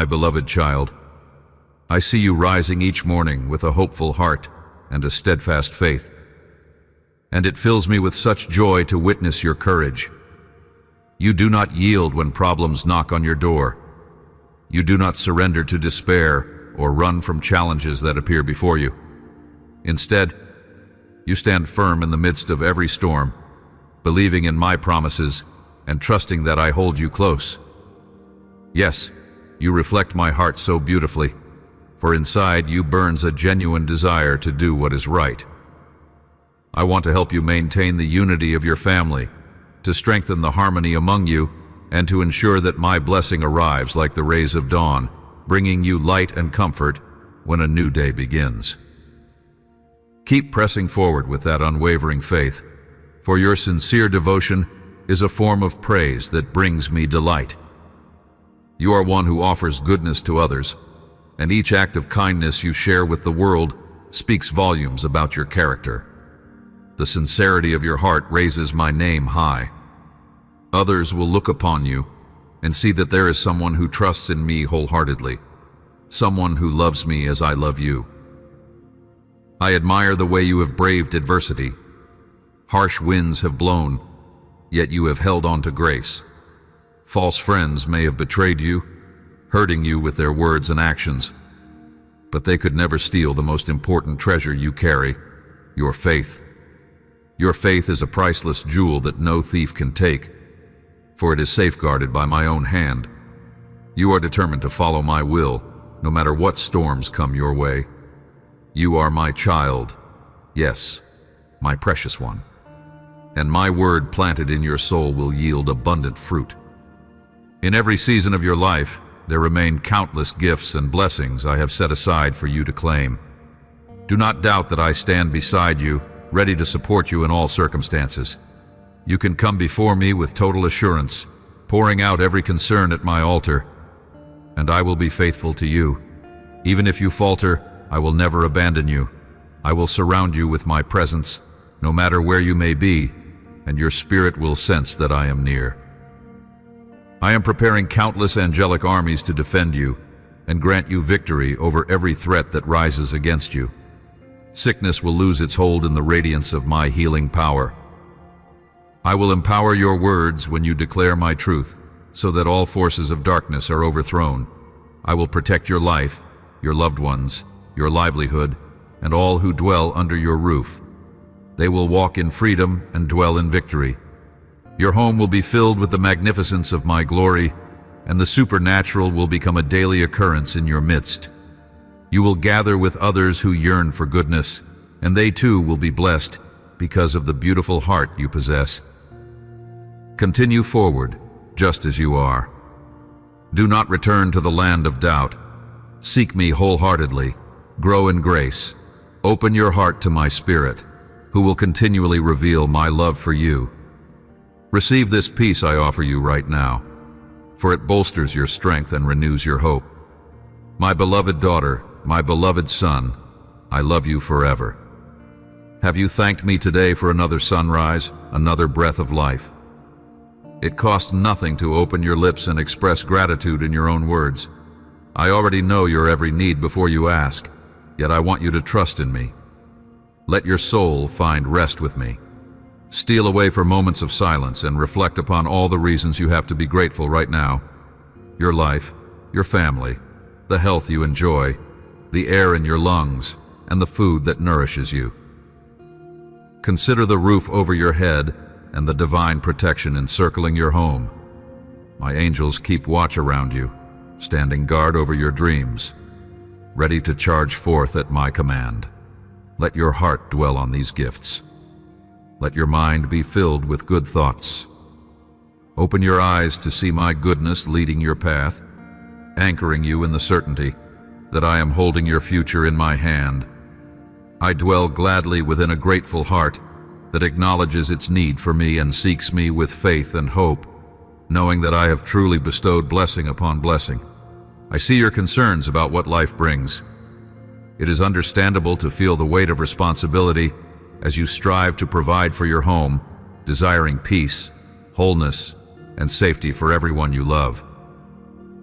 My beloved child, I see you rising each morning with a hopeful heart and a steadfast faith, and it fills me with such joy to witness your courage. You do not yield when problems knock on your door. You do not surrender to despair or run from challenges that appear before you. Instead, you stand firm in the midst of every storm, believing in my promises and trusting that I hold you close. Yes, you reflect my heart so beautifully, for inside you burns a genuine desire to do what is right. I want to help you maintain the unity of your family, to strengthen the harmony among you, and to ensure that my blessing arrives like the rays of dawn, bringing you light and comfort when a new day begins. Keep pressing forward with that unwavering faith, for your sincere devotion is a form of praise that brings me delight. You are one who offers goodness to others, and each act of kindness you share with the world speaks volumes about your character. The sincerity of your heart raises my name high. Others will look upon you and see that there is someone who trusts in me wholeheartedly, someone who loves me as I love you. I admire the way you have braved adversity. Harsh winds have blown, yet you have held on to grace. False friends may have betrayed you, hurting you with their words and actions, but they could never steal the most important treasure you carry, your faith. Your faith is a priceless jewel that no thief can take, for it is safeguarded by my own hand. You are determined to follow my will, no matter what storms come your way. You are my child, yes, my precious one, and my word planted in your soul will yield abundant fruit. In every season of your life, there remain countless gifts and blessings I have set aside for you to claim. Do not doubt that I stand beside you, ready to support you in all circumstances. You can come before me with total assurance, pouring out every concern at my altar, and I will be faithful to you. Even if you falter, I will never abandon you. I will surround you with my presence, no matter where you may be, and your spirit will sense that I am near. I am preparing countless angelic armies to defend you and grant you victory over every threat that rises against you. Sickness will lose its hold in the radiance of my healing power. I will empower your words when you declare my truth, so that all forces of darkness are overthrown. I will protect your life, your loved ones, your livelihood, and all who dwell under your roof. They will walk in freedom and dwell in victory. Your home will be filled with the magnificence of my glory, and the supernatural will become a daily occurrence in your midst. You will gather with others who yearn for goodness, and they too will be blessed because of the beautiful heart you possess. Continue forward, just as you are. Do not return to the land of doubt. Seek me wholeheartedly. Grow in grace. Open your heart to my Spirit, who will continually reveal my love for you. Receive this peace I offer you right now, for it bolsters your strength and renews your hope. My beloved daughter, my beloved son, I love you forever. Have you thanked me today for another sunrise, another breath of life? It costs nothing to open your lips and express gratitude in your own words. I already know your every need before you ask, yet I want you to trust in me. Let your soul find rest with me. Steal away for moments of silence and reflect upon all the reasons you have to be grateful right now. Your life, your family, the health you enjoy, the air in your lungs, and the food that nourishes you. Consider the roof over your head and the divine protection encircling your home. My angels keep watch around you, standing guard over your dreams, ready to charge forth at my command. Let your heart dwell on these gifts. Let your mind be filled with good thoughts. Open your eyes to see my goodness leading your path, anchoring you in the certainty that I am holding your future in my hand. I dwell gladly within a grateful heart that acknowledges its need for me and seeks me with faith and hope, knowing that I have truly bestowed blessing upon blessing. I see your concerns about what life brings. It is understandable to feel the weight of responsibility as you strive to provide for your home, desiring peace, wholeness, and safety for everyone you love.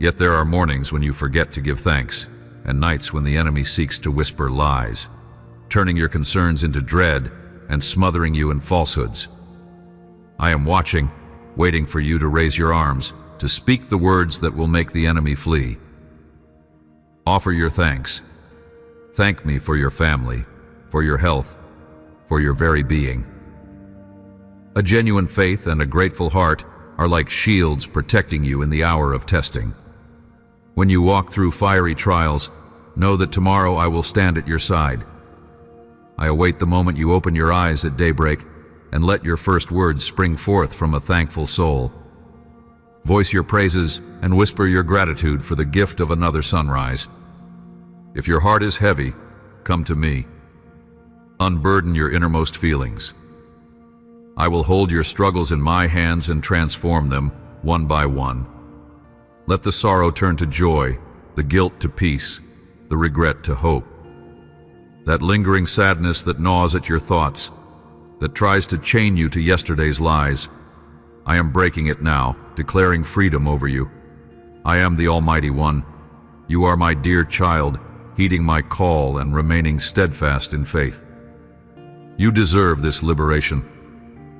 Yet there are mornings when you forget to give thanks, and nights when the enemy seeks to whisper lies, turning your concerns into dread and smothering you in falsehoods. I am watching, waiting for you to raise your arms, to speak the words that will make the enemy flee. Offer your thanks. Thank me for your family, for your health, for your very being. A genuine faith and a grateful heart are like shields protecting you in the hour of testing. When you walk through fiery trials, know that tomorrow I will stand at your side. I await the moment you open your eyes at daybreak and let your first words spring forth from a thankful soul. Voice your praises and whisper your gratitude for the gift of another sunrise. If your heart is heavy, come to me. Unburden your innermost feelings. I will hold your struggles in my hands and transform them one by one. Let the sorrow turn to joy, the guilt to peace, the regret to hope. That lingering sadness that gnaws at your thoughts, that tries to chain you to yesterday's lies, I am breaking it now, declaring freedom over you. I am the Almighty One. You are my dear child, heeding my call and remaining steadfast in faith. You deserve this liberation.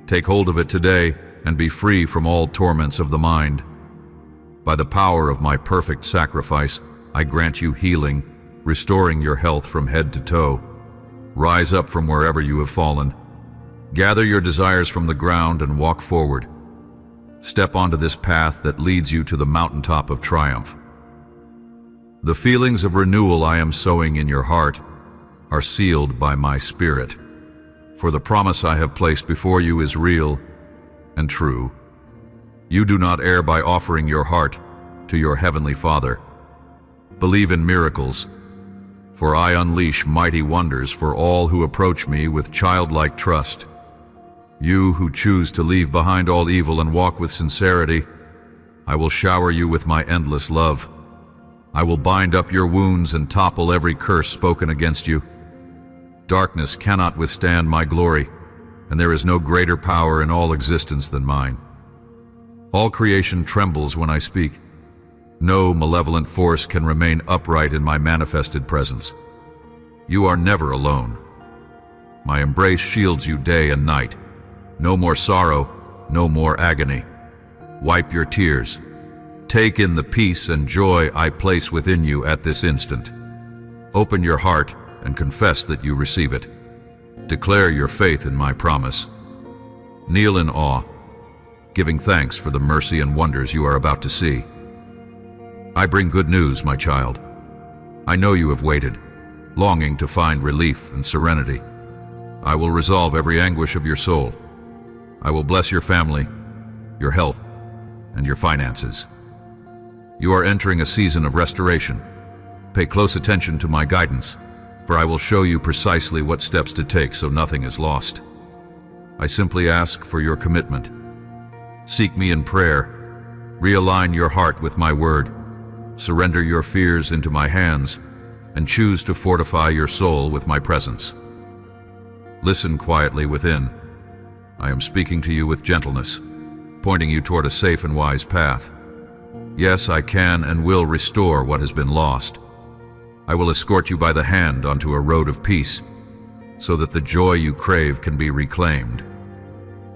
Take hold of it today and be free from all torments of the mind. By the power of my perfect sacrifice, I grant you healing, restoring your health from head to toe. Rise up from wherever you have fallen. Gather your desires from the ground and walk forward. Step onto this path that leads you to the mountaintop of triumph. The feelings of renewal I am sowing in your heart are sealed by my Spirit. For the promise I have placed before you is real and true. You do not err by offering your heart to your heavenly Father. Believe in miracles, for I unleash mighty wonders for all who approach me with childlike trust. You who choose to leave behind all evil and walk with sincerity, I will shower you with my endless love. I will bind up your wounds and topple every curse spoken against you. Darkness cannot withstand my glory, and there is no greater power in all existence than mine. All creation trembles when I speak. No malevolent force can remain upright in my manifested presence. You are never alone. My embrace shields you day and night. No more sorrow, no more agony. Wipe your tears. Take in the peace and joy I place within you at this instant. Open your heart and confess that you receive it. Declare your faith in my promise. Kneel in awe, giving thanks for the mercy and wonders you are about to see. I bring good news, my child. I know you have waited, longing to find relief and serenity. I will resolve every anguish of your soul. I will bless your family, your health, and your finances. You are entering a season of restoration. Pay close attention to my guidance, for I will show you precisely what steps to take so nothing is lost. I simply ask for your commitment. Seek me in prayer. Realign your heart with my word. Surrender your fears into my hands, and choose to fortify your soul with my presence. Listen quietly within. I am speaking to you with gentleness, pointing you toward a safe and wise path. Yes, I can and will restore what has been lost. I will escort you by the hand onto a road of peace, so that the joy you crave can be reclaimed.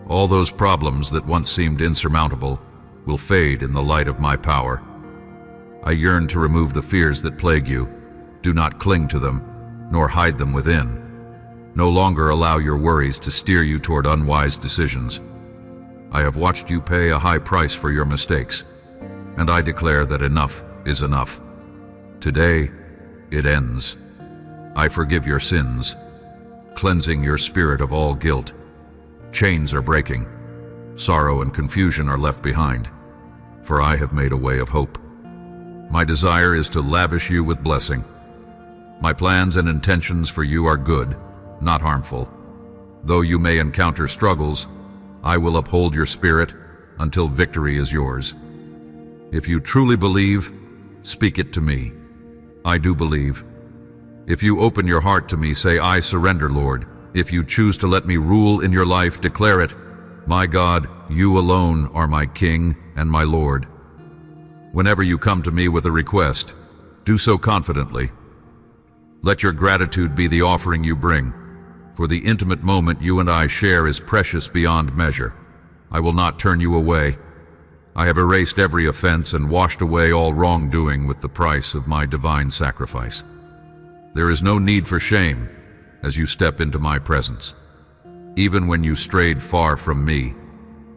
All those problems that once seemed insurmountable will fade in the light of my power. I yearn to remove the fears that plague you. Do not cling to them, nor hide them within. No longer allow your worries to steer you toward unwise decisions. I have watched you pay a high price for your mistakes, and I declare that enough is enough. Today, it ends. I forgive your sins, cleansing your spirit of all guilt. Chains are breaking. Sorrow and confusion are left behind, for I have made a way of hope. My desire is to lavish you with blessing. My plans and intentions for you are good, not harmful. Though you may encounter struggles, I will uphold your spirit until victory is yours. If you truly believe, speak it to me. I do believe. If you open your heart to me, say, I surrender, Lord. If you choose to let me rule in your life, declare it. My God, you alone are my King and my Lord. Whenever you come to me with a request, do so confidently. Let your gratitude be the offering you bring, for the intimate moment you and I share is precious beyond measure. I will not turn you away. I have erased every offense and washed away all wrongdoing with the price of my divine sacrifice. There is no need for shame as you step into my presence. Even when you strayed far from me,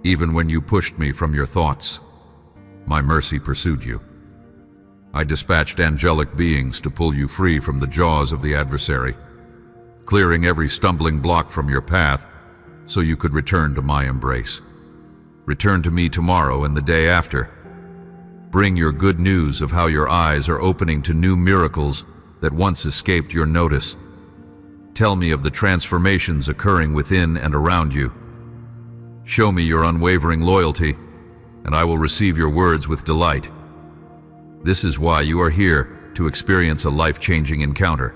even when you pushed me from your thoughts, my mercy pursued you. I dispatched angelic beings to pull you free from the jaws of the adversary, clearing every stumbling block from your path so you could return to my embrace. Return to me tomorrow and the day after. Bring your good news of how your eyes are opening to new miracles that once escaped your notice. Tell me of the transformations occurring within and around you. Show me your unwavering loyalty, and I will receive your words with delight. This is why you are here, to experience a life-changing encounter.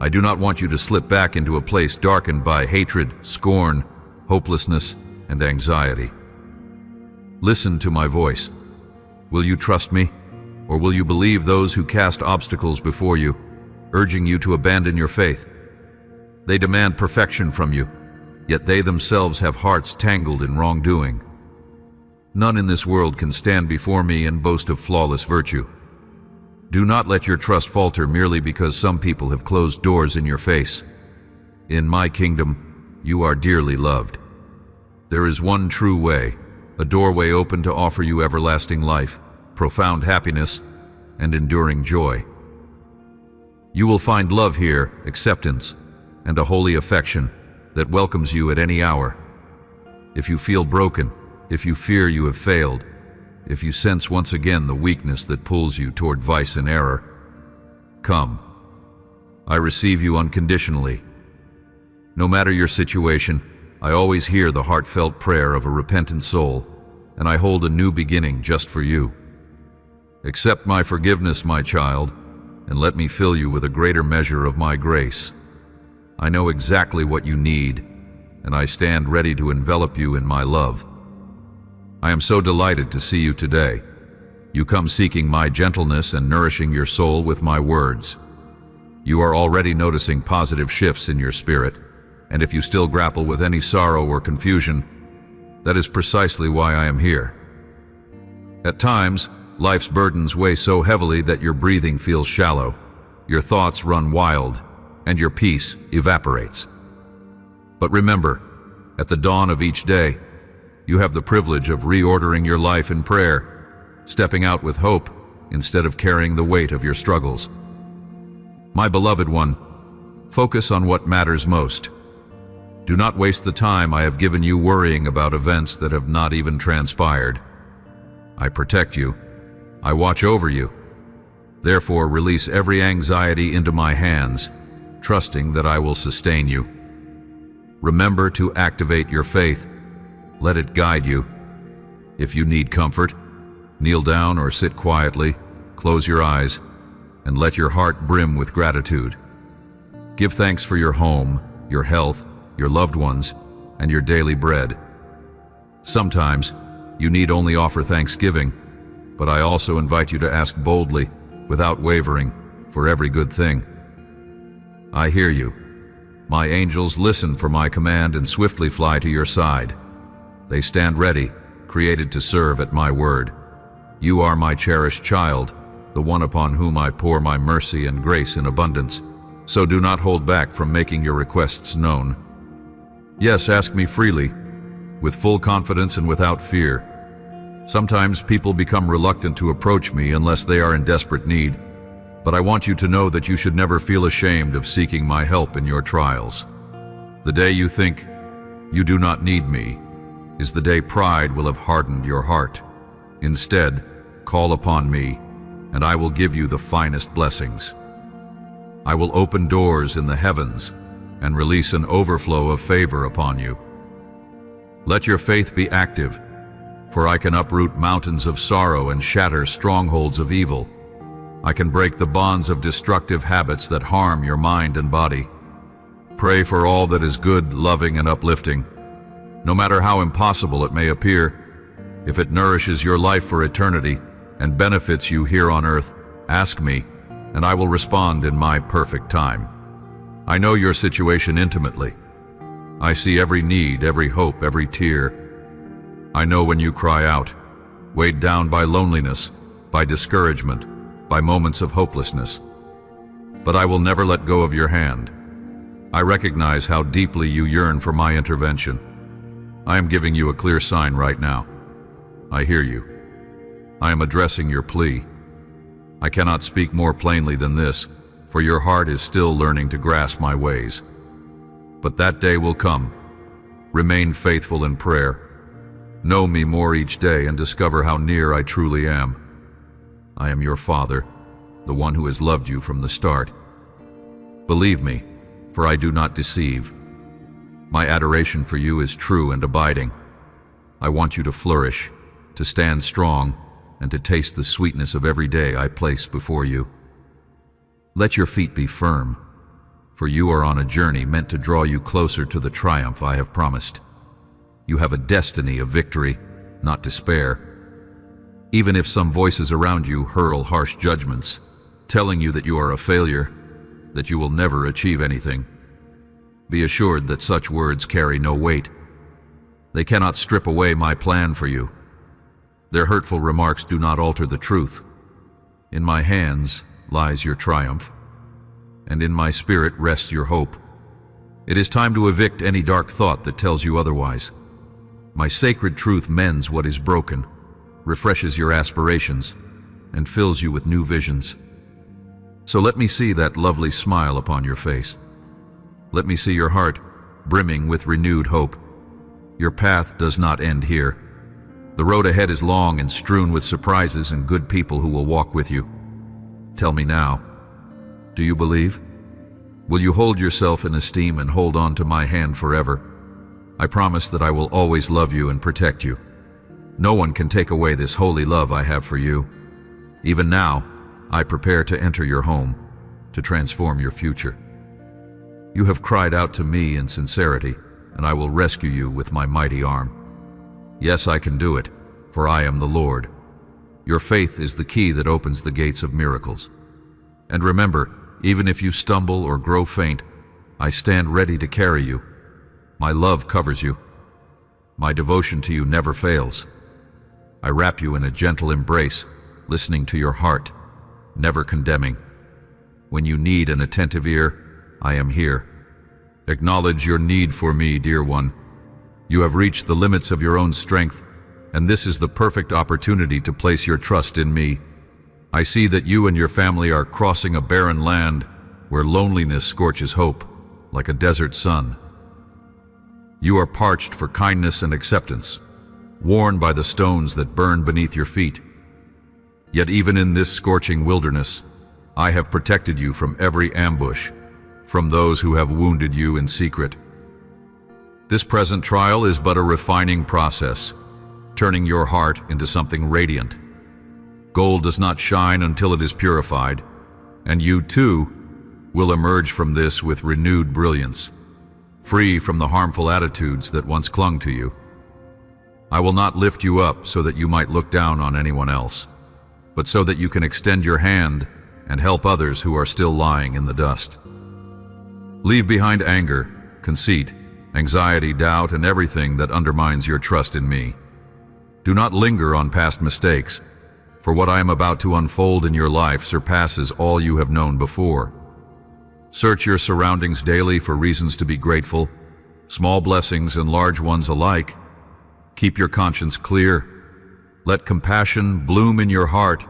I do not want you to slip back into a place darkened by hatred, scorn, hopelessness, and anxiety. Listen to my voice. Will you trust me, or will you believe those who cast obstacles before you, urging you to abandon your faith? They demand perfection from you, yet they themselves have hearts tangled in wrongdoing. None in this world can stand before me and boast of flawless virtue. Do not let your trust falter merely because some people have closed doors in your face. In my kingdom, you are dearly loved. There is one true way, a doorway open to offer you everlasting life, profound happiness, and enduring joy. You will find love here, acceptance, and a holy affection that welcomes you at any hour. If you feel broken, if you fear you have failed, if you sense once again the weakness that pulls you toward vice and error, come. I receive you unconditionally. No matter your situation, I always hear the heartfelt prayer of a repentant soul, and I hold a new beginning just for you. Accept my forgiveness, my child, and let me fill you with a greater measure of my grace. I know exactly what you need, and I stand ready to envelop you in my love. I am so delighted to see you today. You come seeking my gentleness and nourishing your soul with my words. You are already noticing positive shifts in your spirit, and if you still grapple with any sorrow or confusion, that is precisely why I am here. At times, life's burdens weigh so heavily that your breathing feels shallow, your thoughts run wild, and your peace evaporates. But remember, at the dawn of each day, you have the privilege of reordering your life in prayer, stepping out with hope instead of carrying the weight of your struggles. My beloved one, focus on what matters most. Do not waste the time I have given you worrying about events that have not even transpired. I protect you. I watch over you. Therefore, release every anxiety into my hands, trusting that I will sustain you. Remember to activate your faith. Let it guide you. If you need comfort, kneel down or sit quietly, close your eyes, and let your heart brim with gratitude. Give thanks for your home, your health, your loved ones, and your daily bread. Sometimes, you need only offer thanksgiving, but I also invite you to ask boldly, without wavering, for every good thing. I hear you. My angels listen for my command and swiftly fly to your side. They stand ready, created to serve at my word. You are my cherished child, the one upon whom I pour my mercy and grace in abundance, so do not hold back from making your requests known. Yes, ask me freely, with full confidence and without fear. Sometimes people become reluctant to approach me unless they are in desperate need, but I want you to know that you should never feel ashamed of seeking my help in your trials. The day you think you do not need me is the day pride will have hardened your heart. Instead, call upon me, and I will give you the finest blessings. I will open doors in the heavens and release an overflow of favor upon you. Let your faith be active, for I can uproot mountains of sorrow and shatter strongholds of evil. I can break the bonds of destructive habits that harm your mind and body. Pray for all that is good, loving, and uplifting. No matter how impossible it may appear, if it nourishes your life for eternity, and benefits you here on earth, ask me, and I will respond in my perfect time. I know your situation intimately. I see every need, every hope, every tear. I know when you cry out, weighed down by loneliness, by discouragement, by moments of hopelessness. But I will never let go of your hand. I recognize how deeply you yearn for my intervention. I am giving you a clear sign right now. I hear you. I am addressing your plea. I cannot speak more plainly than this, for your heart is still learning to grasp my ways. But that day will come. Remain faithful in prayer. Know me more each day and discover how near I truly am. I am your Father, the one who has loved you from the start. Believe me, for I do not deceive. My adoration for you is true and abiding. I want you to flourish, to stand strong, and to taste the sweetness of every day I place before you. Let your feet be firm, for you are on a journey meant to draw you closer to the triumph I have promised. You have a destiny of victory, not despair. Even if some voices around you hurl harsh judgments, telling you that you are a failure, that you will never achieve anything, be assured that such words carry no weight. They cannot strip away my plan for you. Their hurtful remarks do not alter the truth. In my hands lies your triumph, and in my spirit rests your hope. It is time to evict any dark thought that tells you otherwise. My sacred truth mends what is broken, refreshes your aspirations, and fills you with new visions. So let me see that lovely smile upon your face. Let me see your heart brimming with renewed hope. Your path does not end here. The road ahead is long and strewn with surprises and good people who will walk with you. Tell me now, do you believe? Will you hold yourself in esteem and hold on to my hand forever? I promise that I will always love you and protect you. No one can take away this holy love I have for you. Even now, I prepare to enter your home, to transform your future. You have cried out to me in sincerity, and I will rescue you with my mighty arm. Yes, I can do it, for I am the Lord. Your faith is the key that opens the gates of miracles. And remember, even if you stumble or grow faint, I stand ready to carry you. My love covers you. My devotion to you never fails. I wrap you in a gentle embrace, listening to your heart, never condemning. When you need an attentive ear, I am here. Acknowledge your need for me, dear one. You have reached the limits of your own strength, and this is the perfect opportunity to place your trust in me. I see that you and your family are crossing a barren land where loneliness scorches hope, like a desert sun. You are parched for kindness and acceptance, worn by the stones that burn beneath your feet. Yet even in this scorching wilderness, I have protected you from every ambush, from those who have wounded you in secret. This present trial is but a refining process, turning your heart into something radiant. Gold does not shine until it is purified, and you too will emerge from this with renewed brilliance, free from the harmful attitudes that once clung to you. I will not lift you up so that you might look down on anyone else, but so that you can extend your hand and help others who are still lying in the dust. Leave behind anger, conceit, anxiety, doubt, and everything that undermines your trust in me. Do not linger on past mistakes, for what I am about to unfold in your life surpasses all you have known before. Search your surroundings daily for reasons to be grateful, small blessings and large ones alike. Keep your conscience clear. Let compassion bloom in your heart,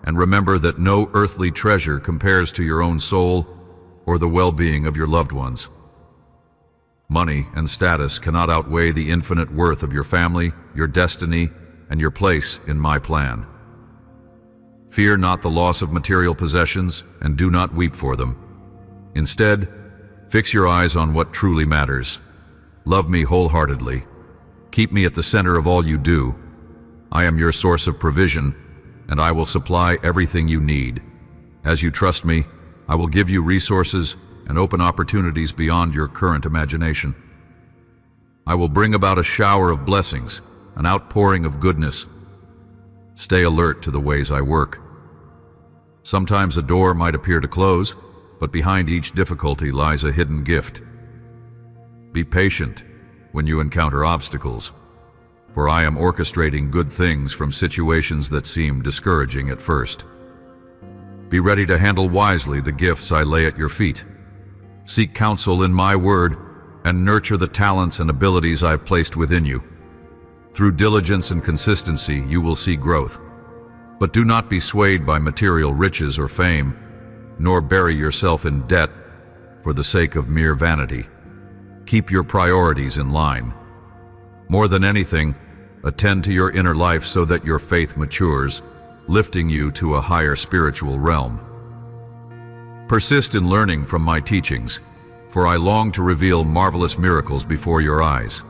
and remember that no earthly treasure compares to your own soul or the well-being of your loved ones. Money and status cannot outweigh the infinite worth of your family, your destiny, and your place in my plan. Fear not the loss of material possessions, and do not weep for them. Instead, fix your eyes on what truly matters. Love me wholeheartedly. Keep me at the center of all you do. I am your source of provision, and I will supply everything you need. As you trust me, I will give you resources and open opportunities beyond your current imagination. I will bring about a shower of blessings, an outpouring of goodness. Stay alert to the ways I work. Sometimes a door might appear to close, but behind each difficulty lies a hidden gift. Be patient when you encounter obstacles, for I am orchestrating good things from situations that seem discouraging at first. Be ready to handle wisely the gifts I lay at your feet. Seek counsel in my word and nurture the talents and abilities I've placed within you. Through diligence and consistency, you will see growth. But do not be swayed by material riches or fame, nor bury yourself in debt for the sake of mere vanity. Keep your priorities in line. More than anything, attend to your inner life so that your faith matures, lifting you to a higher spiritual realm. Persist in learning from my teachings, for I long to reveal marvelous miracles before your eyes.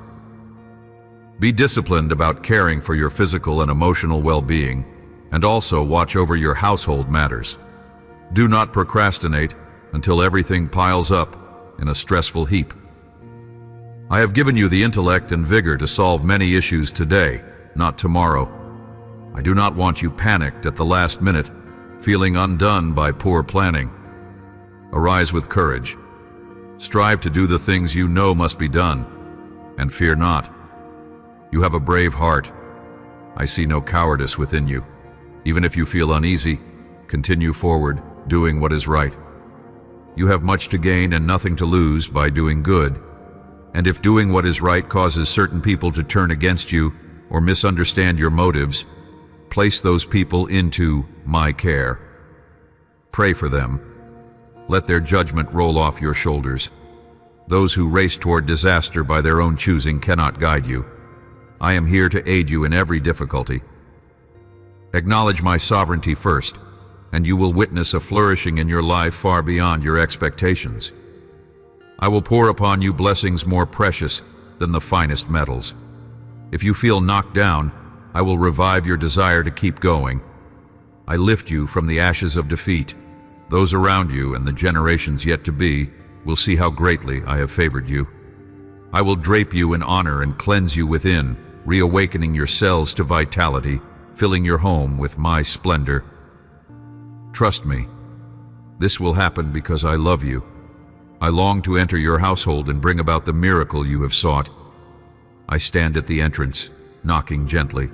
Be disciplined about caring for your physical and emotional well-being, and also watch over your household matters. Do not procrastinate until everything piles up in a stressful heap. I have given you the intellect and vigor to solve many issues today, not tomorrow. I do not want you panicked at the last minute, feeling undone by poor planning. Arise with courage. Strive to do the things you know must be done, and fear not. You have a brave heart. I see no cowardice within you. Even if you feel uneasy, continue forward, doing what is right. You have much to gain and nothing to lose by doing good. And if doing what is right causes certain people to turn against you or misunderstand your motives, place those people into my care. Pray for them. Let their judgment roll off your shoulders. Those who race toward disaster by their own choosing cannot guide you. I am here to aid you in every difficulty. Acknowledge my sovereignty first, and you will witness a flourishing in your life far beyond your expectations. I will pour upon you blessings more precious than the finest metals. If you feel knocked down, I will revive your desire to keep going. I lift you from the ashes of defeat. Those around you and the generations yet to be will see how greatly I have favored you. I will drape you in honor and cleanse you within, reawakening your cells to vitality, filling your home with my splendor. Trust me, this will happen because I love you. I long to enter your household and bring about the miracle you have sought. I stand at the entrance, knocking gently.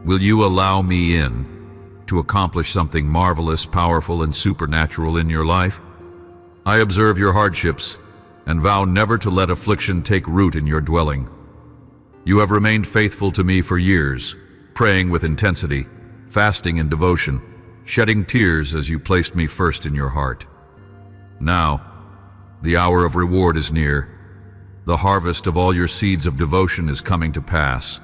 Will you allow me in to accomplish something marvelous, powerful, and supernatural in your life? I observe your hardships and vow never to let affliction take root in your dwelling. You have remained faithful to me for years, praying with intensity, fasting in devotion, shedding tears as you placed me first in your heart. Now, the hour of reward is near. The harvest of all your seeds of devotion is coming to pass.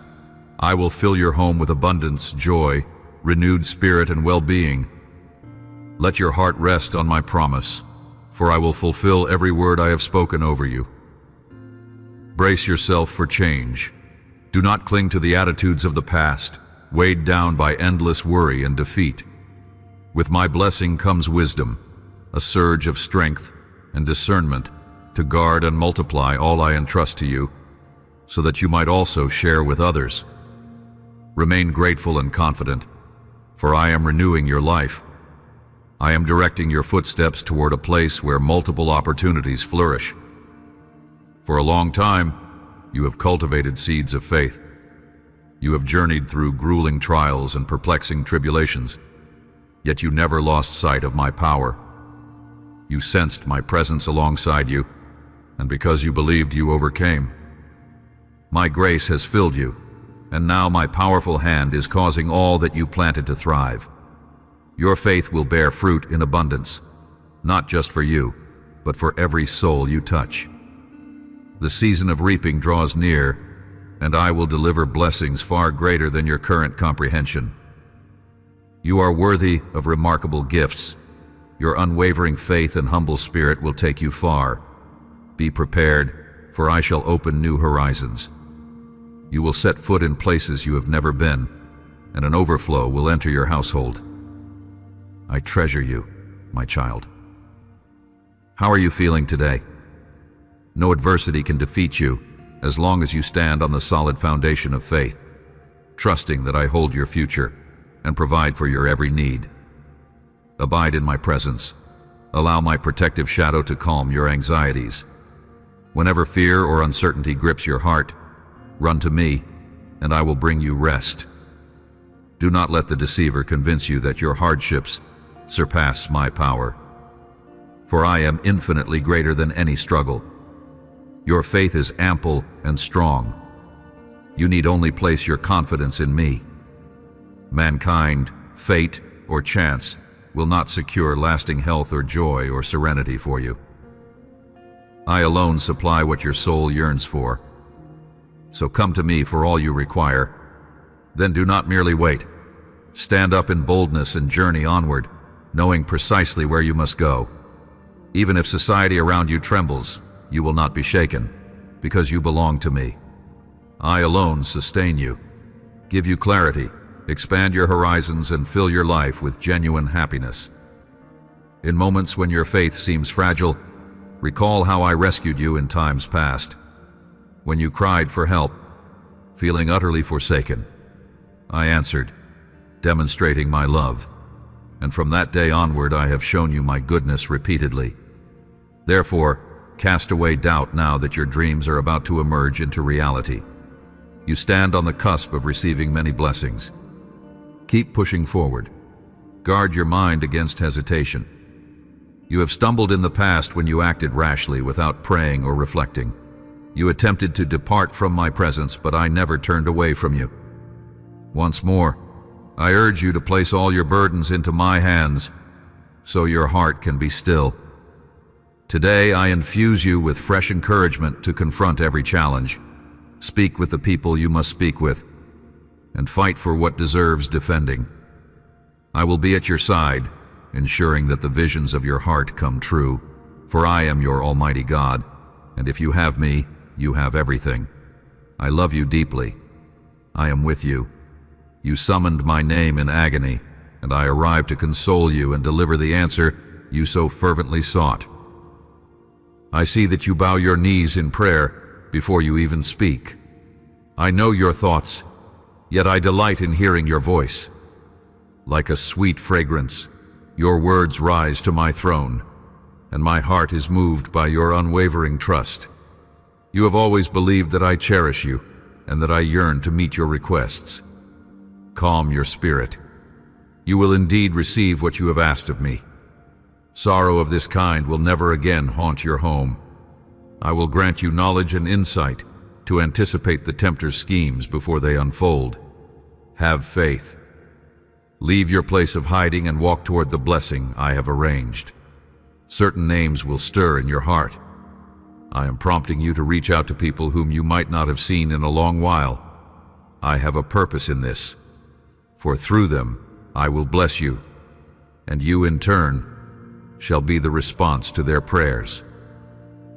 I will fill your home with abundance, joy, renewed spirit, and well-being. Let your heart rest on my promise, for I will fulfill every word I have spoken over you. Brace yourself for change. Do not cling to the attitudes of the past, weighed down by endless worry and defeat. With my blessing comes wisdom, a surge of strength and discernment to guard and multiply all I entrust to you, so that you might also share with others. Remain grateful and confident, for I am renewing your life. I am directing your footsteps toward a place where multiple opportunities flourish. For a long time, you have cultivated seeds of faith. You have journeyed through grueling trials and perplexing tribulations, yet you never lost sight of my power. You sensed my presence alongside you, and because you believed, you overcame. My grace has filled you, and now my powerful hand is causing all that you planted to thrive. Your faith will bear fruit in abundance, not just for you, but for every soul you touch. The season of reaping draws near, and I will deliver blessings far greater than your current comprehension. You are worthy of remarkable gifts. Your unwavering faith and humble spirit will take you far. Be prepared, for I shall open new horizons. You will set foot in places you have never been, and an overflow will enter your household. I treasure you, my child. How are you feeling today? No adversity can defeat you as long as you stand on the solid foundation of faith, trusting that I hold your future and provide for your every need. Abide in my presence. Allow my protective shadow to calm your anxieties. Whenever fear or uncertainty grips your heart, run to me, and I will bring you rest. Do not let the deceiver convince you that your hardships surpass my power. For I am infinitely greater than any struggle. Your faith is ample and strong. You need only place your confidence in me. Mankind, fate, or chance will not secure lasting health or joy or serenity for you. I alone supply what your soul yearns for. So come to me for all you require. Then do not merely wait. Stand up in boldness and journey onward, knowing precisely where you must go. Even if society around you trembles, you will not be shaken, because you belong to me. I alone sustain you, give you clarity, expand your horizons, and fill your life with genuine happiness. In moments when your faith seems fragile, recall how I rescued you in times past. When you cried for help, feeling utterly forsaken, I answered, demonstrating my love. And from that day onward I have shown you my goodness repeatedly. Therefore, cast away doubt now that your dreams are about to emerge into reality. You stand on the cusp of receiving many blessings. Keep pushing forward. Guard your mind against hesitation. You have stumbled in the past when you acted rashly without praying or reflecting. You attempted to depart from my presence, but I never turned away from you. Once more, I urge you to place all your burdens into my hands, so your heart can be still. Today I infuse you with fresh encouragement to confront every challenge. Speak with the people you must speak with, and fight for what deserves defending. I will be at your side, ensuring that the visions of your heart come true, for I am your Almighty God, and if you have me, you have everything. I love you deeply. I am with you. You summoned my name in agony, and I arrived to console you and deliver the answer you so fervently sought. I see that you bow your knees in prayer before you even speak. I know your thoughts, yet I delight in hearing your voice. Like a sweet fragrance, your words rise to my throne, and my heart is moved by your unwavering trust. You have always believed that I cherish you, and that I yearn to meet your requests. Calm your spirit. You will indeed receive what you have asked of me. Sorrow of this kind will never again haunt your home. I will grant you knowledge and insight to anticipate the tempter's schemes before they unfold. Have faith. Leave your place of hiding and walk toward the blessing I have arranged. Certain names will stir in your heart. I am prompting you to reach out to people whom you might not have seen in a long while. I have a purpose in this, for through them I will bless you, and you in turn shall be the response to their prayers.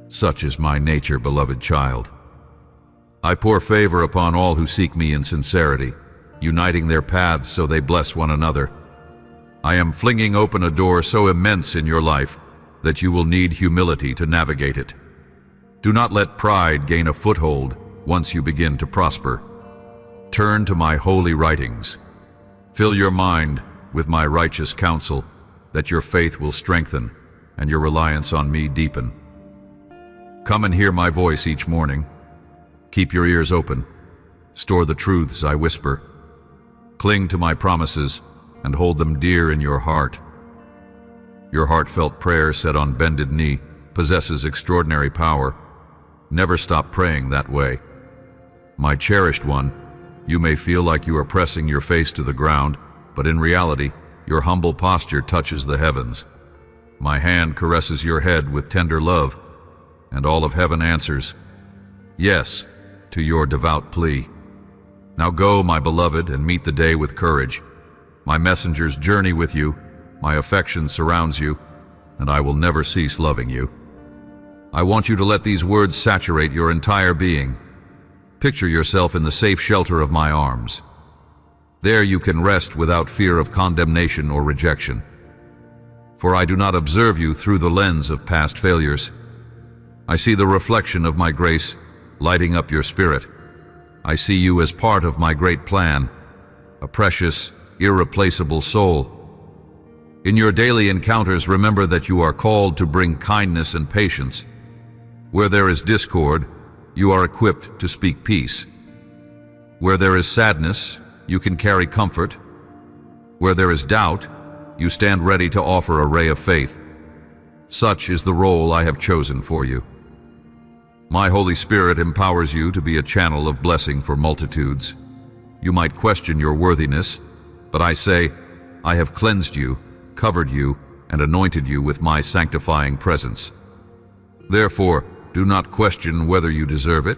Such is my nature, beloved child. I pour favor upon all who seek me in sincerity, uniting their paths so they bless one another. I am flinging open a door so immense in your life that you will need humility to navigate it. Do not let pride gain a foothold once you begin to prosper. Turn to my holy writings. Fill your mind with my righteous counsel, that your faith will strengthen and your reliance on me deepen. Come and hear my voice each morning. Keep your ears open. Store the truths I whisper. Cling to my promises and hold them dear in your heart. Your heartfelt prayer said on bended knee possesses extraordinary power. Never stop praying that way. My cherished one, you may feel like you are pressing your face to the ground, but in reality, your humble posture touches the heavens. My hand caresses your head with tender love, and all of heaven answers, yes, to your devout plea. Now go, my beloved, and meet the day with courage. My messengers journey with you, my affection surrounds you, and I will never cease loving you. I want you to let these words saturate your entire being. Picture yourself in the safe shelter of my arms. There you can rest without fear of condemnation or rejection. For I do not observe you through the lens of past failures. I see the reflection of my grace lighting up your spirit. I see you as part of my great plan, a precious irreplaceable soul. In your daily encounters, remember that you are called to bring kindness and patience. Where there is discord, you are equipped to speak peace. Where there is sadness, you can carry comfort. Where there is doubt, you stand ready to offer a ray of faith. Such is the role I have chosen for you. My Holy Spirit empowers you to be a channel of blessing for multitudes. You might question your worthiness, but I say, I have cleansed you, covered you, and anointed you with my sanctifying presence. Therefore, do not question whether you deserve it.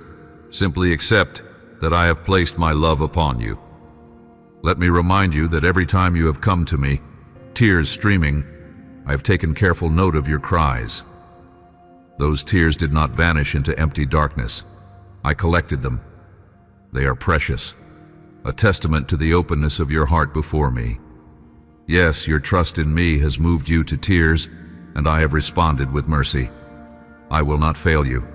Simply accept that I have placed my love upon you. Let me remind you that every time you have come to me, tears streaming, I have taken careful note of your cries. Those tears did not vanish into empty darkness. I collected them. They are precious, a testament to the openness of your heart before me. Yes, your trust in me has moved you to tears, and I have responded with mercy. I will not fail you.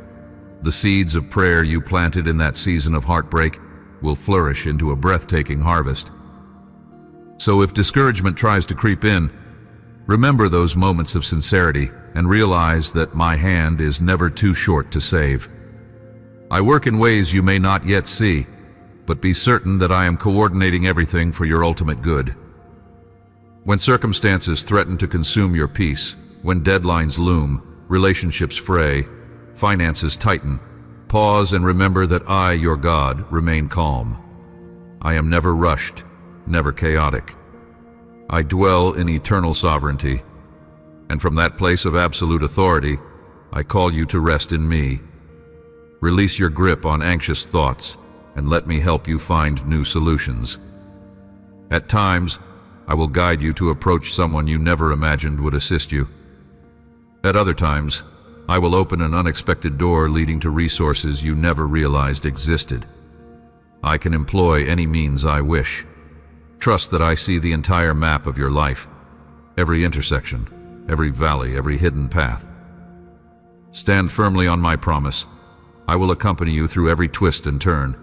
The seeds of prayer you planted in that season of heartbreak will flourish into a breathtaking harvest. So if discouragement tries to creep in, remember those moments of sincerity and realize that my hand is never too short to save. I work in ways you may not yet see, but be certain that I am coordinating everything for your ultimate good. When circumstances threaten to consume your peace, when deadlines loom, relationships fray, finances tighten, pause and remember that I, your God, remain calm. I am never rushed, never chaotic. I dwell in eternal sovereignty, and from that place of absolute authority, I call you to rest in me. Release your grip on anxious thoughts, and let me help you find new solutions. At times, I will guide you to approach someone you never imagined would assist you. At other times, I will open an unexpected door leading to resources you never realized existed. I can employ any means I wish. Trust that I see the entire map of your life, every intersection, every valley, every hidden path. Stand firmly on my promise. I will accompany you through every twist and turn,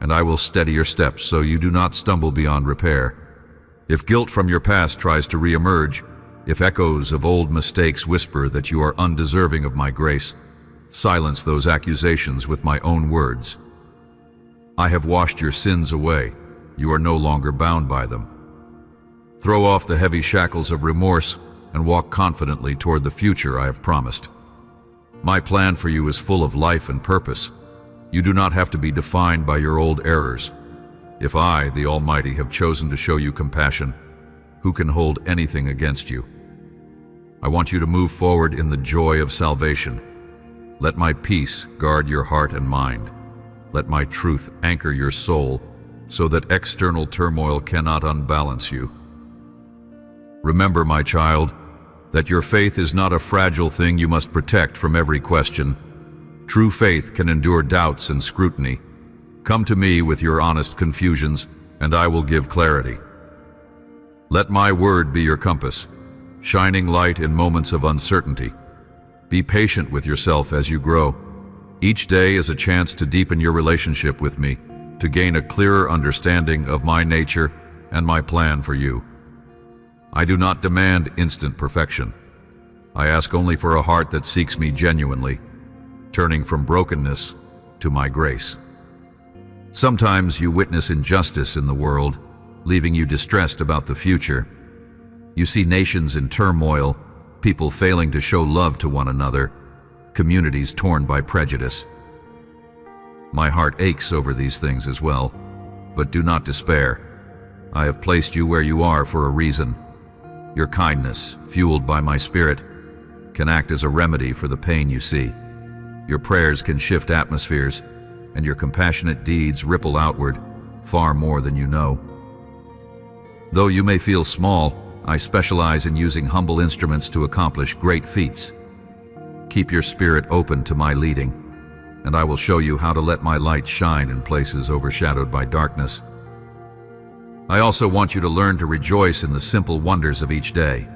and I will steady your steps so you do not stumble beyond repair. If guilt from your past tries to re-emerge, if echoes of old mistakes whisper that you are undeserving of my grace, silence those accusations with my own words. I have washed your sins away. You are no longer bound by them. Throw off the heavy shackles of remorse and walk confidently toward the future I have promised. My plan for you is full of life and purpose. You do not have to be defined by your old errors. If I, the Almighty, have chosen to show you compassion, who can hold anything against you? I want you to move forward in the joy of salvation. Let my peace guard your heart and mind. Let my truth anchor your soul so that external turmoil cannot unbalance you. Remember, my child, that your faith is not a fragile thing you must protect from every question. True faith can endure doubts and scrutiny. Come to me with your honest confusions, and I will give clarity. Let my word be your compass, shining light in moments of uncertainty. Be patient with yourself as you grow. Each day is a chance to deepen your relationship with me, to gain a clearer understanding of my nature and my plan for you. I do not demand instant perfection. I ask only for a heart that seeks me genuinely, turning from brokenness to my grace. Sometimes you witness injustice in the world, leaving you distressed about the future. You see nations in turmoil, people failing to show love to one another, communities torn by prejudice. My heart aches over these things as well, but do not despair. I have placed you where you are for a reason. Your kindness, fueled by my Spirit, can act as a remedy for the pain you see. Your prayers can shift atmospheres, and your compassionate deeds ripple outward, far more than you know. Though you may feel small, I specialize in using humble instruments to accomplish great feats. Keep your spirit open to my leading, and I will show you how to let my light shine in places overshadowed by darkness. I also want you to learn to rejoice in the simple wonders of each day.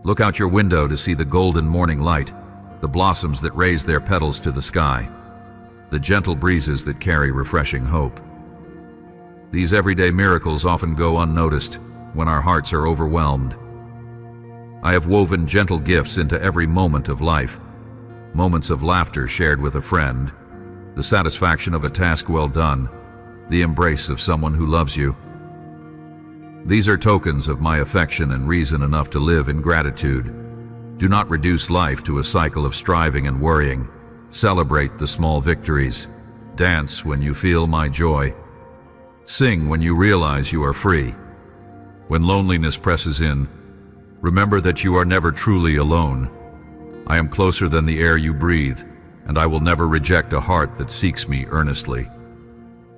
Look out your window to see the golden morning light, the blossoms that raise their petals to the sky, the gentle breezes that carry refreshing hope. These everyday miracles often go unnoticed when our hearts are overwhelmed. I have woven gentle gifts into every moment of life. Moments of laughter shared with a friend, the satisfaction of a task well done, the embrace of someone who loves you. These are tokens of my affection and reason enough to live in gratitude. Do not reduce life to a cycle of striving and worrying. Celebrate the small victories. Dance when you feel my joy. Sing when you realize you are free. When loneliness presses in, remember that you are never truly alone. I am closer than the air you breathe, and I will never reject a heart that seeks me earnestly.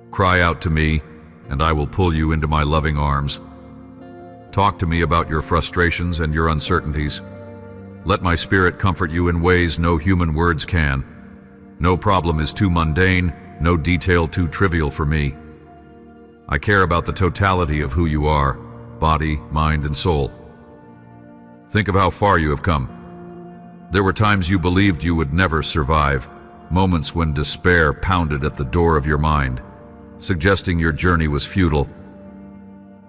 Cry out to me, and I will pull you into my loving arms. Talk to me about your frustrations and your uncertainties. Let my spirit comfort you in ways no human words can. No problem is too mundane, no detail too trivial for me. I care about the totality of who you are, body, mind, and soul. Think of how far you have come. There were times you believed you would never survive, moments when despair pounded at the door of your mind, suggesting your journey was futile.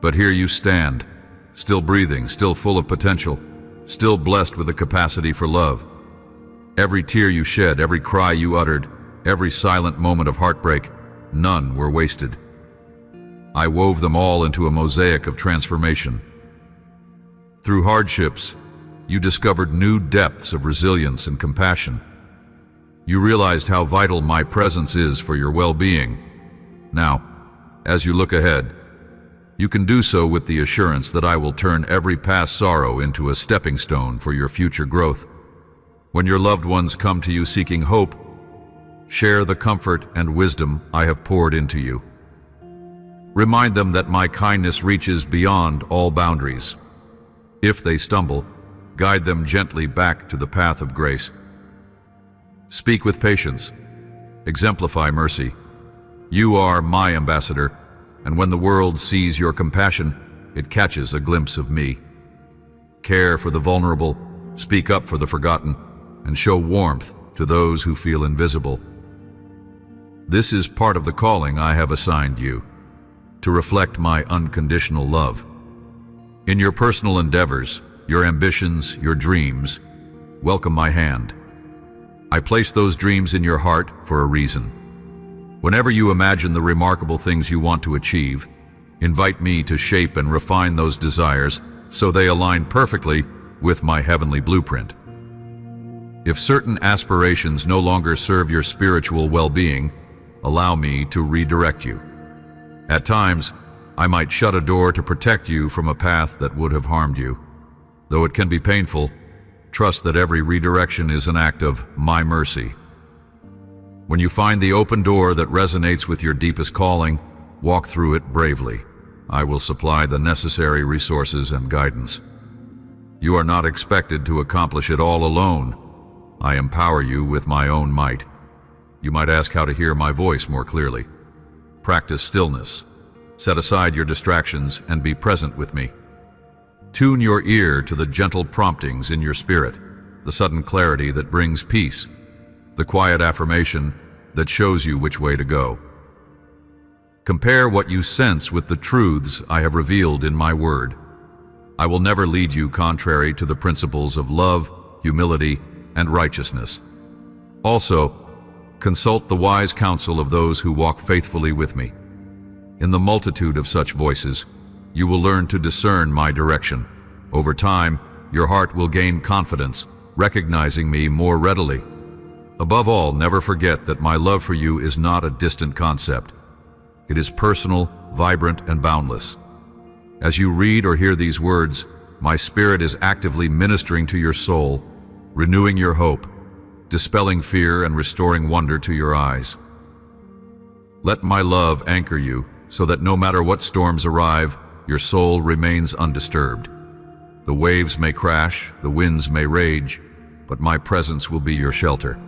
But here you stand, still breathing, still full of potential, still blessed with the capacity for love. Every tear you shed, every cry you uttered, every silent moment of heartbreak, none were wasted. I wove them all into a mosaic of transformation. Through hardships, you discovered new depths of resilience and compassion. You realized how vital my presence is for your well-being. Now, as you look ahead, you can do so with the assurance that I will turn every past sorrow into a stepping stone for your future growth. When your loved ones come to you seeking hope, share the comfort and wisdom I have poured into you. Remind them that my kindness reaches beyond all boundaries. If they stumble, guide them gently back to the path of grace. Speak with patience. Exemplify mercy. You are my ambassador, and when the world sees your compassion, it catches a glimpse of me. Care for the vulnerable, speak up for the forgotten, and show warmth to those who feel invisible. This is part of the calling I have assigned you, to reflect my unconditional love. In your personal endeavors, your ambitions, your dreams, welcome my hand. I place those dreams in your heart for a reason. Whenever you imagine the remarkable things you want to achieve, invite me to shape and refine those desires so they align perfectly with my heavenly blueprint. If certain aspirations no longer serve your spiritual well-being, allow me to redirect you. At times, I might shut a door to protect you from a path that would have harmed you. Though it can be painful, trust that every redirection is an act of my mercy. When you find the open door that resonates with your deepest calling, walk through it bravely. I will supply the necessary resources and guidance. You are not expected to accomplish it all alone. I empower you with my own might. You might ask how to hear my voice more clearly. Practice stillness. Set aside your distractions and be present with me. Tune your ear to the gentle promptings in your spirit, the sudden clarity that brings peace, the quiet affirmation that shows you which way to go. Compare what you sense with the truths I have revealed in my word. I will never lead you contrary to the principles of love, humility, and righteousness. Also, consult the wise counsel of those who walk faithfully with me. In the multitude of such voices, you will learn to discern my direction. Over time, your heart will gain confidence, recognizing me more readily. Above all, never forget that my love for you is not a distant concept. It is personal, vibrant, and boundless. As you read or hear these words, my spirit is actively ministering to your soul, renewing your hope, dispelling fear, and restoring wonder to your eyes. Let my love anchor you so that no matter what storms arrive, your soul remains undisturbed. The waves may crash, the winds may rage, but my presence will be your shelter.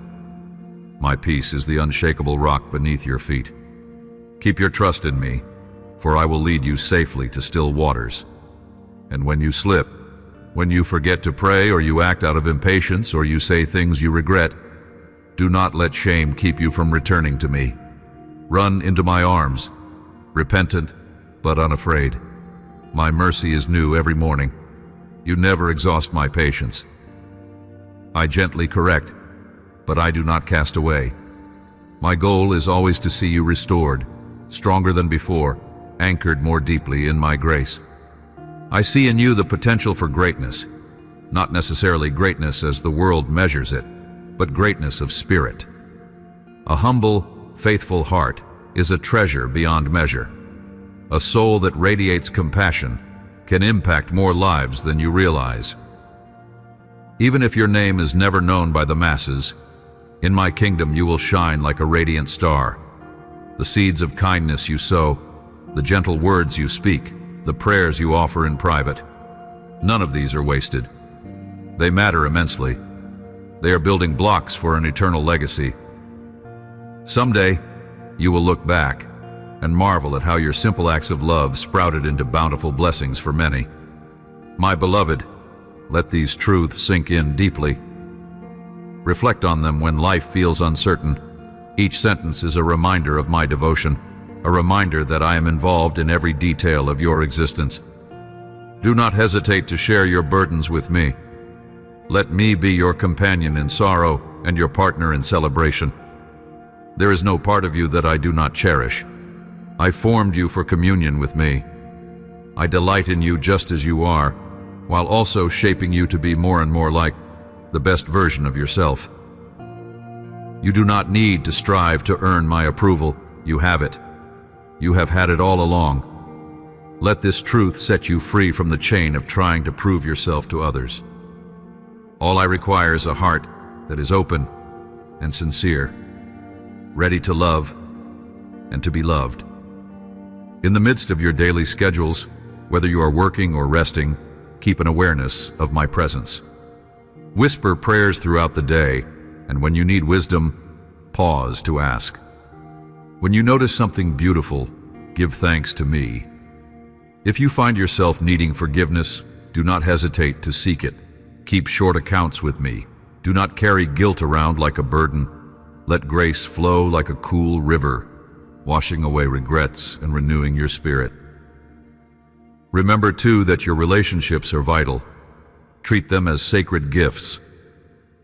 My peace is the unshakable rock beneath your feet. Keep your trust in me, for I will lead you safely to still waters. And when you slip, when you forget to pray, or you act out of impatience, or you say things you regret, do not let shame keep you from returning to me. Run into my arms, repentant, but unafraid. My mercy is new every morning. You never exhaust my patience. I gently correct, but I do not cast away. My goal is always to see you restored, stronger than before, anchored more deeply in my grace. I see in you the potential for greatness, not necessarily greatness as the world measures it, but greatness of spirit. A humble, faithful heart is a treasure beyond measure. A soul that radiates compassion can impact more lives than you realize. Even if your name is never known by the masses, in my kingdom you will shine like a radiant star. The seeds of kindness you sow, the gentle words you speak, the prayers you offer in private, none of these are wasted. They matter immensely. They are building blocks for an eternal legacy. Someday, you will look back and marvel at how your simple acts of love sprouted into bountiful blessings for many. My beloved, let these truths sink in deeply. Reflect on them when life feels uncertain. Each sentence is a reminder of my devotion, a reminder that I am involved in every detail of your existence. Do not hesitate to share your burdens with me. Let me be your companion in sorrow and your partner in celebration. There is no part of you that I do not cherish. I formed you for communion with me. I delight in you just as you are, while also shaping you to be more and more like the best version of yourself. You do not need to strive to earn my approval. You have it. You have had it all along. Let this truth set you free from the chain of trying to prove yourself to others. All I require is a heart that is open and sincere, ready to love and to be loved. In the midst of your daily schedules, whether you are working or resting, keep an awareness of my presence. Whisper prayers throughout the day, and when you need wisdom, pause to ask. When you notice something beautiful, give thanks to me. If you find yourself needing forgiveness, do not hesitate to seek it. Keep short accounts with me. Do not carry guilt around like a burden. Let grace flow like a cool river, washing away regrets and renewing your spirit. Remember, too, that your relationships are vital. Treat them as sacred gifts.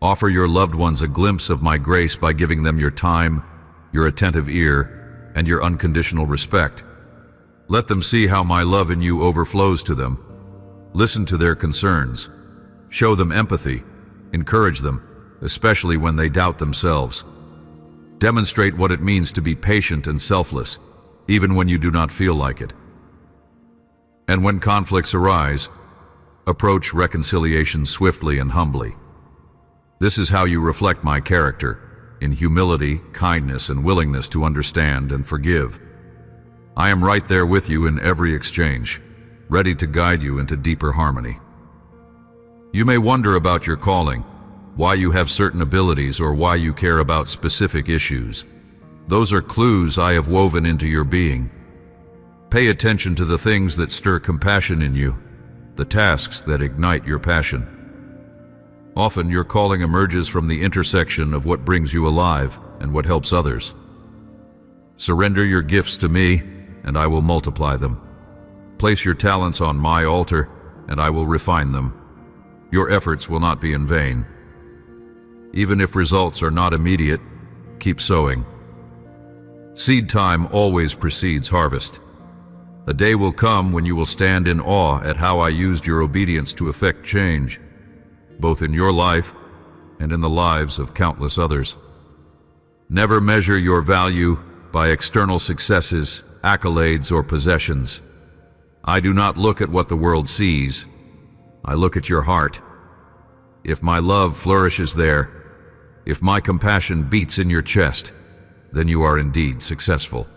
Offer your loved ones a glimpse of my grace by giving them your time, your attentive ear, and your unconditional respect. Let them see how my love in you overflows to them. Listen to their concerns. Show them empathy. Encourage them, especially when they doubt themselves. Demonstrate what it means to be patient and selfless, even when you do not feel like it. And when conflicts arise, approach reconciliation swiftly and humbly. This is how you reflect my character, in humility, kindness, and willingness to understand and forgive. I am right there with you in every exchange, ready to guide you into deeper harmony. You may wonder about your calling, why you have certain abilities, or why you care about specific issues. Those are clues I have woven into your being. Pay attention to the things that stir compassion in you, the tasks that ignite your passion. Often your calling emerges from the intersection of what brings you alive and what helps others. Surrender your gifts to me, and I will multiply them. Place your talents on my altar, and I will refine them. Your efforts will not be in vain. Even if results are not immediate, keep sowing. Seed time always precedes harvest. A day will come when you will stand in awe at how I used your obedience to effect change, both in your life and in the lives of countless others. Never measure your value by external successes, accolades, or possessions. I do not look at what the world sees. I look at your heart. If my love flourishes there, if my compassion beats in your chest, then you are indeed successful.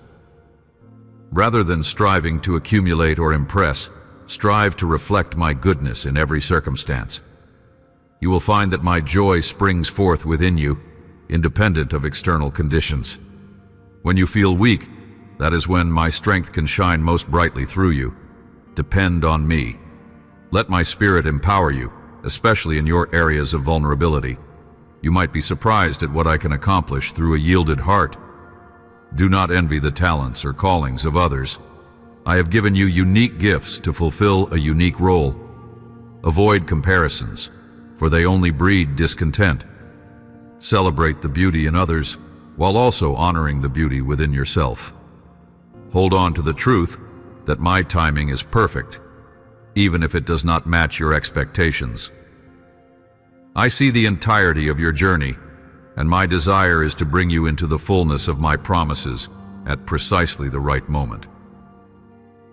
Rather than striving to accumulate or impress, strive to reflect my goodness in every circumstance. You will find that my joy springs forth within you, independent of external conditions. When you feel weak, that is when my strength can shine most brightly through you. Depend on me. Let my spirit empower you, especially in your areas of vulnerability. You might be surprised at what I can accomplish through a yielded heart. Do not envy the talents or callings of others. I have given you unique gifts to fulfill a unique role. Avoid comparisons, for they only breed discontent. Celebrate the beauty in others, while also honoring the beauty within yourself. Hold on to the truth that my timing is perfect, even if it does not match your expectations. I see the entirety of your journey, and my desire is to bring you into the fullness of my promises at precisely the right moment.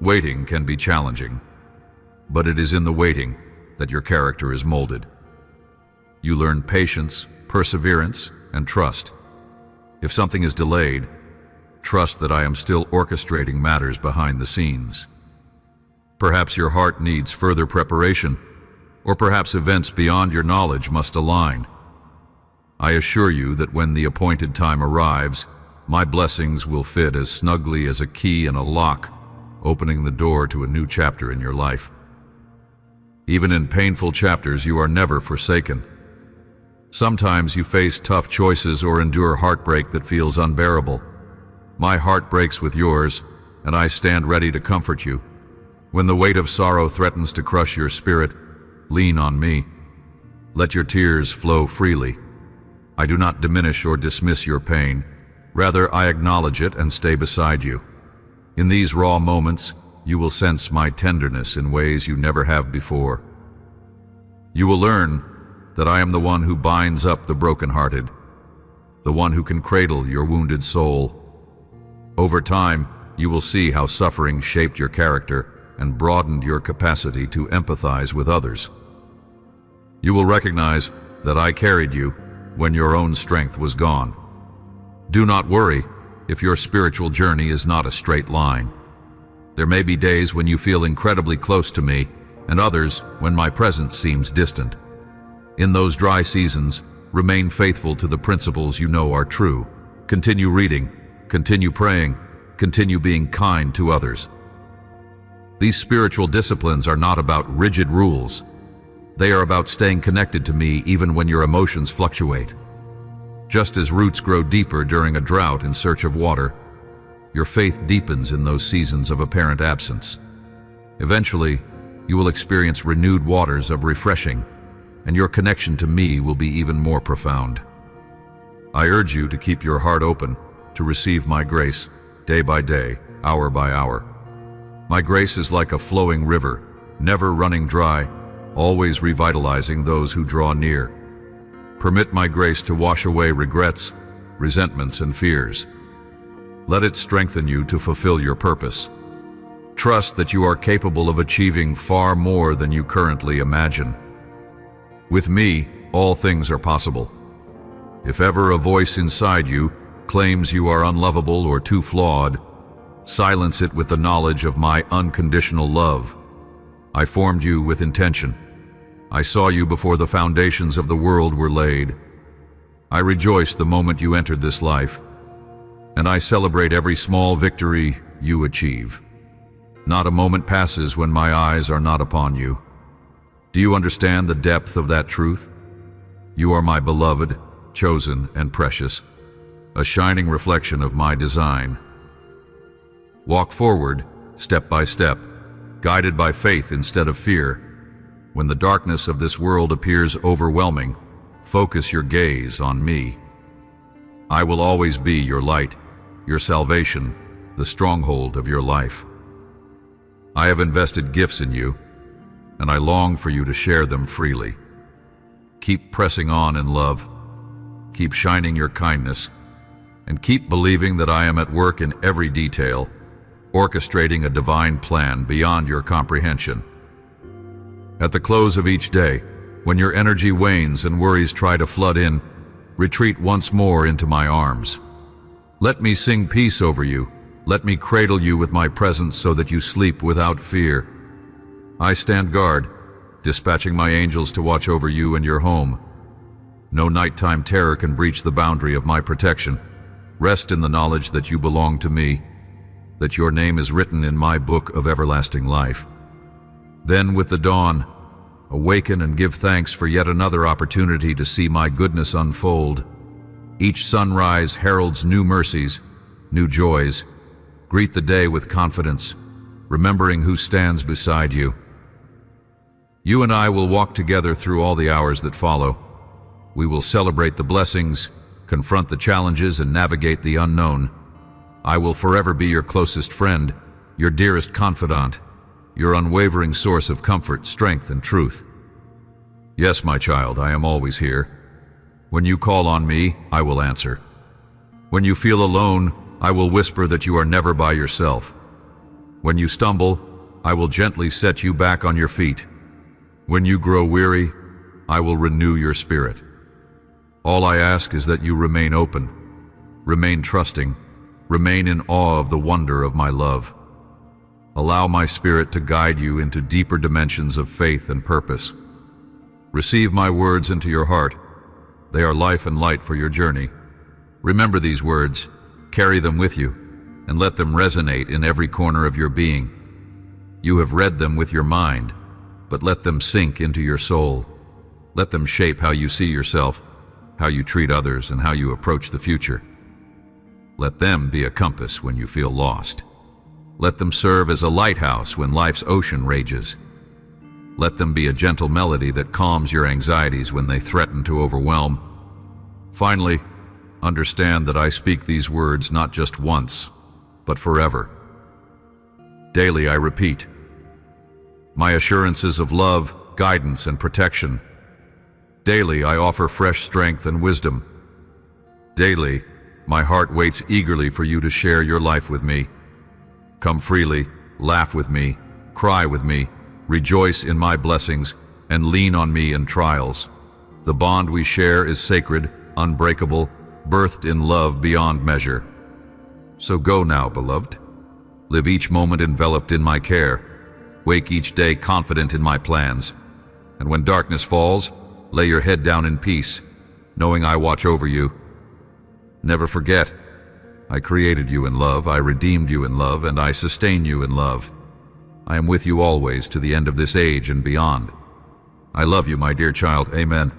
Waiting can be challenging, but it is in the waiting that your character is molded. You learn patience, perseverance, and trust. If something is delayed, trust that I am still orchestrating matters behind the scenes. Perhaps your heart needs further preparation, or perhaps events beyond your knowledge must align. I assure you that when the appointed time arrives, my blessings will fit as snugly as a key in a lock, opening the door to a new chapter in your life. Even in painful chapters, you are never forsaken. Sometimes you face tough choices or endure heartbreak that feels unbearable. My heart breaks with yours, and I stand ready to comfort you. When the weight of sorrow threatens to crush your spirit, lean on me. Let your tears flow freely. I do not diminish or dismiss your pain. Rather, I acknowledge it and stay beside you. In these raw moments, you will sense my tenderness in ways you never have before. You will learn that I am the one who binds up the brokenhearted, the one who can cradle your wounded soul. Over time, you will see how suffering shaped your character and broadened your capacity to empathize with others. You will recognize that I carried you when your own strength was gone. Do not worry if your spiritual journey is not a straight line. There may be days when you feel incredibly close to me, and others when my presence seems distant. In those dry seasons, remain faithful to the principles you know are true. Continue reading, continue praying, continue being kind to others. These spiritual disciplines are not about rigid rules. They are about staying connected to me even when your emotions fluctuate. Just as roots grow deeper during a drought in search of water, your faith deepens in those seasons of apparent absence. Eventually, you will experience renewed waters of refreshing, and your connection to me will be even more profound. I urge you to keep your heart open to receive my grace day by day, hour by hour. My grace is like a flowing river, never running dry, always revitalizing those who draw near. Permit my grace to wash away regrets, resentments, and fears. Let it strengthen you to fulfill your purpose. Trust that you are capable of achieving far more than you currently imagine. With me, all things are possible. If ever a voice inside you claims you are unlovable or too flawed, silence it with the knowledge of my unconditional love. I formed you with intention. I saw you before the foundations of the world were laid. I rejoice the moment you entered this life, and I celebrate every small victory you achieve. Not a moment passes when my eyes are not upon you. Do you understand the depth of that truth? You are my beloved, chosen, and precious, a shining reflection of my design. Walk forward, step by step, guided by faith instead of fear. When the darkness of this world appears overwhelming, focus your gaze on me. I will always be your light, your salvation, the stronghold of your life. I have invested gifts in you, and I long for you to share them freely. Keep pressing on in love, keep shining your kindness, and keep believing that I am at work in every detail, orchestrating a divine plan beyond your comprehension. At the close of each day, when your energy wanes and worries try to flood in, retreat once more into my arms. Let me sing peace over you. Let me cradle you with my presence so that you sleep without fear. I stand guard, dispatching my angels to watch over you and your home. No nighttime terror can breach the boundary of my protection. Rest in the knowledge that you belong to me, that your name is written in my book of everlasting life. Then with the dawn, awaken and give thanks for yet another opportunity to see my goodness unfold. Each sunrise heralds new mercies, new joys. Greet the day with confidence, remembering who stands beside you. You and I will walk together through all the hours that follow. We will celebrate the blessings, confront the challenges, and navigate the unknown. I will forever be your closest friend, your dearest confidant, your unwavering source of comfort, strength, and truth. Yes, my child, I am always here. When you call on me, I will answer. When you feel alone, I will whisper that you are never by yourself. When you stumble, I will gently set you back on your feet. When you grow weary, I will renew your spirit. All I ask is that you remain open, remain trusting, remain in awe of the wonder of my love. Allow my spirit to guide you into deeper dimensions of faith and purpose. Receive my words into your heart. They are life and light for your journey. Remember these words, carry them with you, and let them resonate in every corner of your being. You have read them with your mind, but let them sink into your soul. Let them shape how you see yourself, how you treat others, and how you approach the future. Let them be a compass when you feel lost. Let them serve as a lighthouse when life's ocean rages. Let them be a gentle melody that calms your anxieties when they threaten to overwhelm. Finally, understand that I speak these words not just once, but forever. Daily I repeat my assurances of love, guidance, and protection. Daily I offer fresh strength and wisdom. Daily, my heart waits eagerly for you to share your life with me. Come freely, laugh with me, cry with me, rejoice in my blessings, and lean on me in trials. The bond we share is sacred, unbreakable, birthed in love beyond measure. So go now, beloved. Live each moment enveloped in my care. Wake each day confident in my plans. And when darkness falls, lay your head down in peace, knowing I watch over you. Never forget, I created you in love, I redeemed you in love, and I sustain you in love. I am with you always to the end of this age and beyond. I love you, my dear child. Amen.